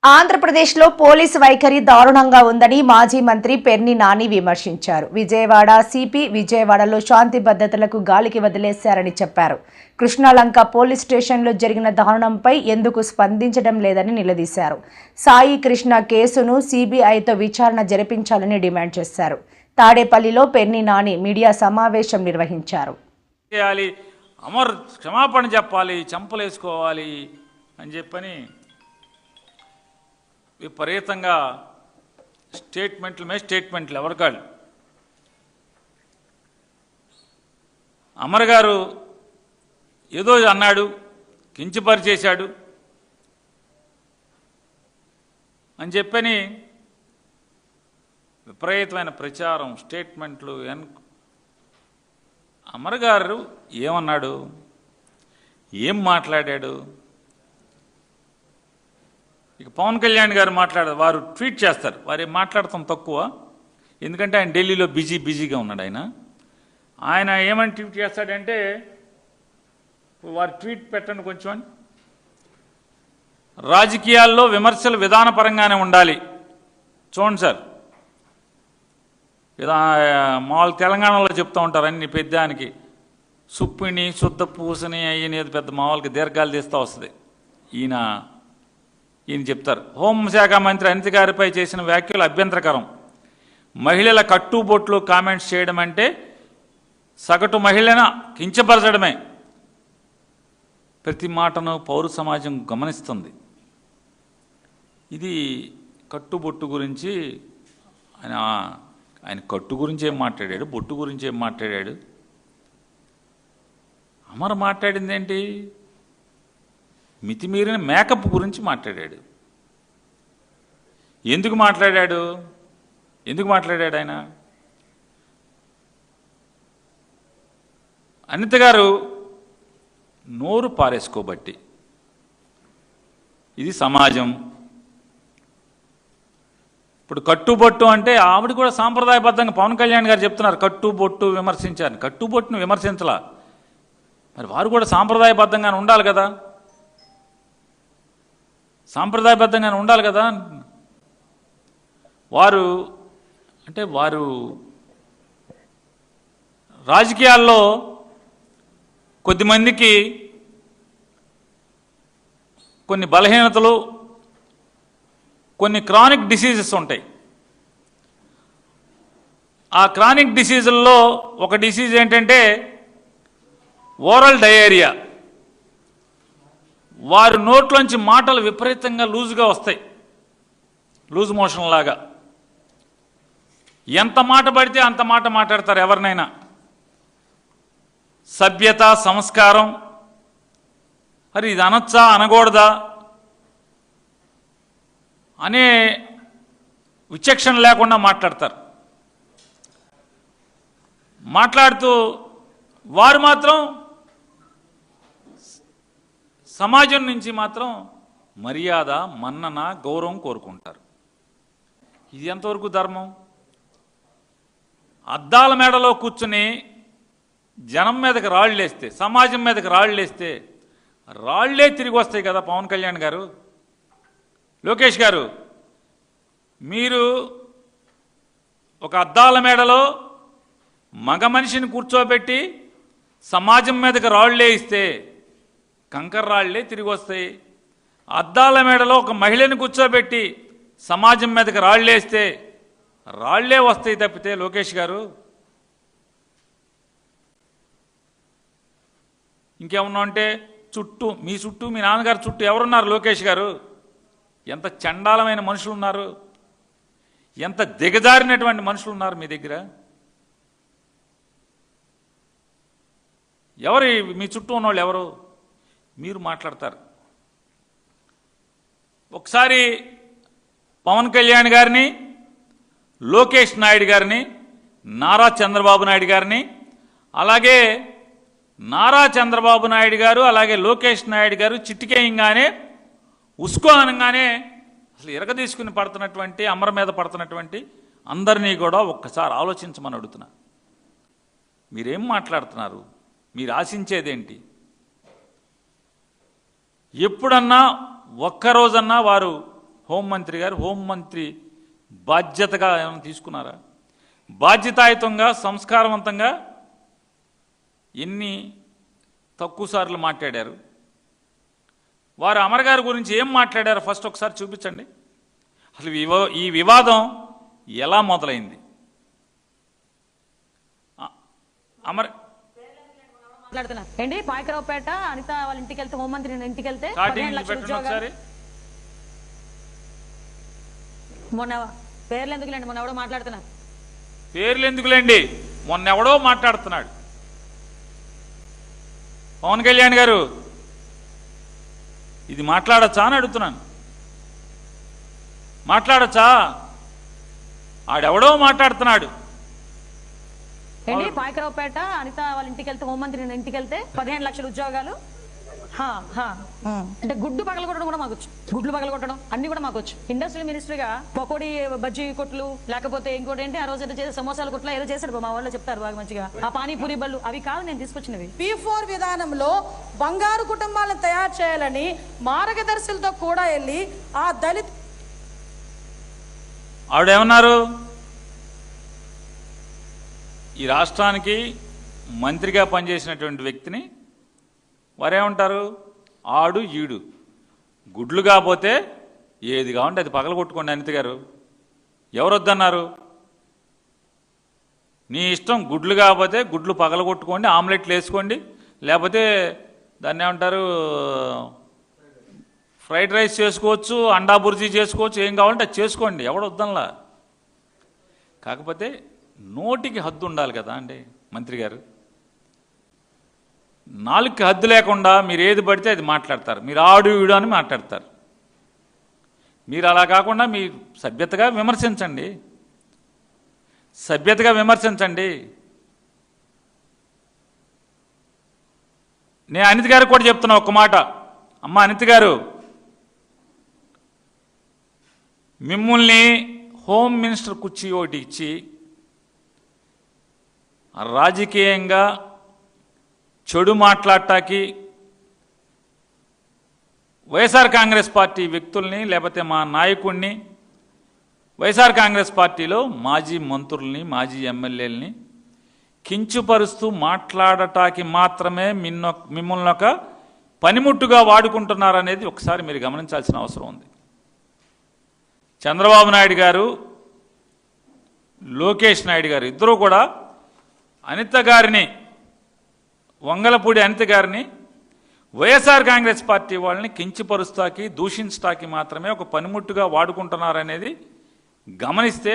ఆంధ్రప్రదేశ్లో పోలీసు వైఖరి దారుణంగా ఉందని మాజీ మంత్రి పెర్ని నాని విమర్శించారు. విజయవాడ సిపి విజయవాడలో శాంతి భద్రతలకు గాలికి వదిలేశారని చెప్పారు. కృష్ణాలంక పోలీస్ స్టేషన్లో జరిగిన దారుణంపై ఎందుకు స్పందించడం లేదని నిలదీశారు. సాయి కృష్ణ కేసును సిబిఐతో విచారణ జరిపించాలని డిమాండ్ చేశారు. తాడేపల్లిలో పెర్ని నాని మీడియా సమావేశం నిర్వహించారు. అమర్ క్షమాపణ చెప్పాలి, చంపలేసుకోవాలి అని చెప్పని విపరీతంగా స్టేట్మెంట్లు ఎవరికాళ్ళు. అమర్ గారు ఏదో అన్నాడు, కించపరిచేశాడు అని చెప్పని విపరీతమైన ప్రచారం, స్టేట్మెంట్లు. అమర్ గారు ఏమన్నాడు, ఏం మాట్లాడాడు? ఇక పవన్ కళ్యాణ్ గారు మాట్లాడారు, వారు ట్వీట్ చేస్తారు, వారు మాట్లాడటం తక్కువ, ఎందుకంటే ఆయన ఢిల్లీలో బిజీగా ఉన్నాడు. ఆయన ఏమని ట్వీట్ చేస్తాడంటే, వారు ట్వీట్ పెట్టండి కొంచెం. రాజకీయాల్లో విమర్శలు విధానపరంగానే ఉండాలి. చూడండి సార్, మామూలు తెలంగాణలో చెప్తూ ఉంటారు అన్ని పెద్దానికి సుప్పిని శుద్ధ పూసని అయ్యనేది పెద్ద మామూలుగా దీర్ఘాలు తీస్తూ వస్తుంది. ఈయన చెప్తారు, హోంశాఖ మంత్రి అనిత గారిపై చేసిన వ్యాఖ్యలు అభ్యంతరకరం. మహిళల కట్టుబొట్లు కామెంట్స్ చేయడం అంటే సగటు మహిళను కించపరచడమే. ప్రతి మాటను పౌర సమాజం గమనిస్తుంది. ఇది కట్టుబొట్టు గురించి ఆయన కట్టు గురించి ఏం మాట్లాడాడు, బొట్టు గురించి ఏం మాట్లాడాడు? అమర్ మాట్లాడింది ఏంటి? మితిమీరిన మేకప్ గురించి మాట్లాడాడు. ఎందుకు మాట్లాడాడు ఆయన? అనిత గారు నోరు పారేసుకోబట్టి. ఇది సమాజం. ఇప్పుడు కట్టుబొట్టు అంటే ఆవిడ కూడా సాంప్రదాయబద్ధంగా పవన్ కళ్యాణ్ గారు చెప్తున్నారు, కట్టుబొట్టు విమర్శించారు. కట్టుబొట్టును విమర్శించలా, మరి వారు కూడా సాంప్రదాయబద్ధంగానే ఉండాలి కదా, సాంప్రదాయబద్ధంగానే ఉండాలి కదా. వారు రాజకీయాల్లో కొద్దిమందికి కొన్ని బలహీనతలు, కొన్ని క్రానిక్ డిసీజెస్ ఉంటాయి. ఆ క్రానిక్ డిసీజుల్లో ఒక డిసీజ్ ఏంటంటే ఓరల్ డయేరియా. వారి నోట్లోంచి మాటలు విపరీతంగా లూజుగా వస్తాయి, లూజ్ మోషన్ లాగా. ఎంత మాట పడితే అంత మాట మాట్లాడతారు ఎవరినైనా. సభ్యత, సంస్కారం, మరి ఇది అనొచ్చా అనకూడదా అనే విచక్షణ లేకుండా మాట్లాడతారు. మాట్లాడుతూ వారు మాత్రం సమాజం నుంచి మాత్రం మర్యాద, మన్నన, గౌరవం కోరుకుంటారు. ఇది ఎంతవరకు ధర్మం? అద్దాల మేడలో కూర్చుని జనం మీదకి రాళ్ళేస్తే, సమాజం మీదకి రాళ్ళేస్తే రాళ్లే తిరిగి వస్తాయి కదా. పవన్ కళ్యాణ్ గారు, లోకేష్ గారు, మీరు ఒక అద్దాల మేడలో మగ మనిషిని కూర్చోబెట్టి సమాజం మీదకి రాళ్లే ఇస్తే కంకర రాళ్లే తిరిగి వస్తాయి. అద్దాల మేడలో ఒక మహిళని కూర్చోబెట్టి సమాజం మీదకి రాళ్లేస్తే రాళ్లే వస్తాయి తప్పితే. లోకేష్ గారు, ఇంకేమన్నా అంటే మీ చుట్టూ మీ నాన్నగారు చుట్టూ ఎవరున్నారు? లోకేష్ గారు, ఎంత చండాలమైన మనుషులు ఉన్నారు, ఎంత దిగజారినటువంటి మనుషులు ఉన్నారు మీ దగ్గర. ఎవరు మీ చుట్టూ ఉన్నవాళ్ళు? ఎవరు? మీరు మాట్లాడతారు. ఒకసారి పవన్ కళ్యాణ్ గారిని, లోకేష్ నాయుడు గారిని, నారా చంద్రబాబు నాయుడు గారిని, అలాగే నారా చంద్రబాబు నాయుడు గారు అలాగే లోకేష్ నాయుడు గారు చిటికేయంగానే ఉస్కో అనగానే అసలు ఎరగదీసుకుని పడుతున్నటువంటి, అమర మీద పడుతున్నటువంటి అందరినీ కూడా ఒక్కసారి ఆలోచించమని అడుగుతున్నా. మీరేం మాట్లాడుతున్నారు? మీరు ఆశించేదేంటి? ఎప్పుడన్నా ఒక్కరోజన్నా వారు హోంమంత్రి గారు హోంమంత్రి బాధ్యతగా ఏమైనా తీసుకున్నారా? బాధ్యతాయుతంగా సంస్కారవంతంగా ఎన్ని తక్కువ సార్లు మాట్లాడారు? వారు అమర్ గారి గురించి ఏం మాట్లాడారో ఫస్ట్ ఒకసారి చూపించండి. అసలు ఈ వివాదం ఎలా మొదలైంది? అమర్ మాట్లాడుతున్నారు ఏంటి? పాయకరావుపేట అనిత వాళ్ళ ఇంటికి వెళ్తే, హోంమంత్రి ఇంటికి వెళ్తే స్టార్టింగ్ 15 లక్షల పెట్టండి ఒకసారి. మొన్న పేర్లు ఎందుకులేండి, మొన్న ఎవడో మాట్లాడుతున్నారు. పేర్లు ఎందుకులేండి, మొన్న ఎవడో మాట్లాడుతున్నాడు. పవన్ కళ్యాణ్ గారు ఇది మాట్లాడచ్చా అని అడుగుతున్నాను. మాట్లాడచ్చా? ఆడెవడో మాట్లాడుతున్నాడు. ఏంటి? పాయకరావుపేట అనిత వాళ్ళ ఇంటికి వెళ్తే, హోంమంత్రి ఇంటికి వెళ్తే 15 లక్షల ఉద్యోగాలు. అంటే గుడ్డు పగల కొట్టడం కూడా మాకు వచ్చు, గుడ్లు పగల కొట్టడం అన్ని కూడా మాకు వచ్చు. ఇండస్ట్రియల్ మినిస్టర్గా పకోడీ బజ్జీ కొట్లు, లేకపోతే ఇంకోటి ఏంటి ఆ రోజు ఏదో చేసే సమోసాల కొట్లు ఏదో చేశాడు మా వాళ్ళు చెప్తారు బాగా మంచిగా. ఆ పానీపూరి బళ్ళు అవి కాదు నేను తీసుకొచ్చినవి. P4 విధానంలో బంగారు కుటుంబాలను తయారు చేయాలని మార్గదర్శులతో కూడా వెళ్ళి ఆ దళిత ఆవిడేమన్నారు? ఈ రాష్ట్రానికి మంత్రిగా పనిచేసినటువంటి వ్యక్తిని వారేమంటారు? ఆడు ఈడు, గుడ్లు కాకపోతే ఏది కావంటే అది పగల కొట్టుకోండి అనిత గారు. ఎవరు వద్దన్నారు? నీ ఇష్టం, గుడ్లు కాకపోతే గుడ్లు పగల కొట్టుకోండి, ఆమ్లెట్లు వేసుకోండి, లేకపోతే దాన్ని ఏమంటారు ఫ్రైడ్ రైస్ చేసుకోవచ్చు, అండా బుర్జీ చేసుకోవచ్చు, ఏం కావాలంటే అది చేసుకోండి, ఎవడు వద్దనలా. కాకపోతే నోటికి హద్దు ఉండాలి కదా అండి మంత్రి గారు. నాలుగుకి హద్దు లేకుండా మీరు ఏది పడితే అది మాట్లాడతారు. మీరు ఆడు ఈడు అని మాట్లాడతారు. మీరు అలా కాకుండా మీరు సభ్యతగా విమర్శించండి, సభ్యతగా విమర్శించండి. నేను అనిత గారికి కూడా చెప్తున్నా ఒక్క మాట. అమ్మ అనిత గారు, మిమ్మల్ని హోమ్ మినిస్టర్ కుర్చీ ఒకటి ఇచ్చి రాజకీయంగా చెడు మాట్లాడటానికి వైఎస్ఆర్ కాంగ్రెస్ పార్టీ వ్యక్తుల్ని, లేకపోతే మా నాయకుడిని, వైఎస్ఆర్ కాంగ్రెస్ పార్టీలో మాజీ మంత్రుల్ని, మాజీ ఎమ్మెల్యేలని కించుపరుస్తూ మాట్లాడటానికి మాత్రమే మిమ్మల్ని ఒక పనిముట్టుగా వాడుకుంటున్నారనేది ఒకసారి మీరు గమనించాల్సిన అవసరం ఉంది. చంద్రబాబు నాయుడు గారు, లోకేష్ నాయుడు గారు ఇద్దరూ కూడా అనిత గారిని, వంగలపూడి అనిత గారిని వైఎస్ఆర్ కాంగ్రెస్ పార్టీ వాళ్ళని కించపరుస్తాకి, దూషించటానికి మాత్రమే ఒక పనిముట్టుగా వాడుకుంటున్నారనేది గమనిస్తే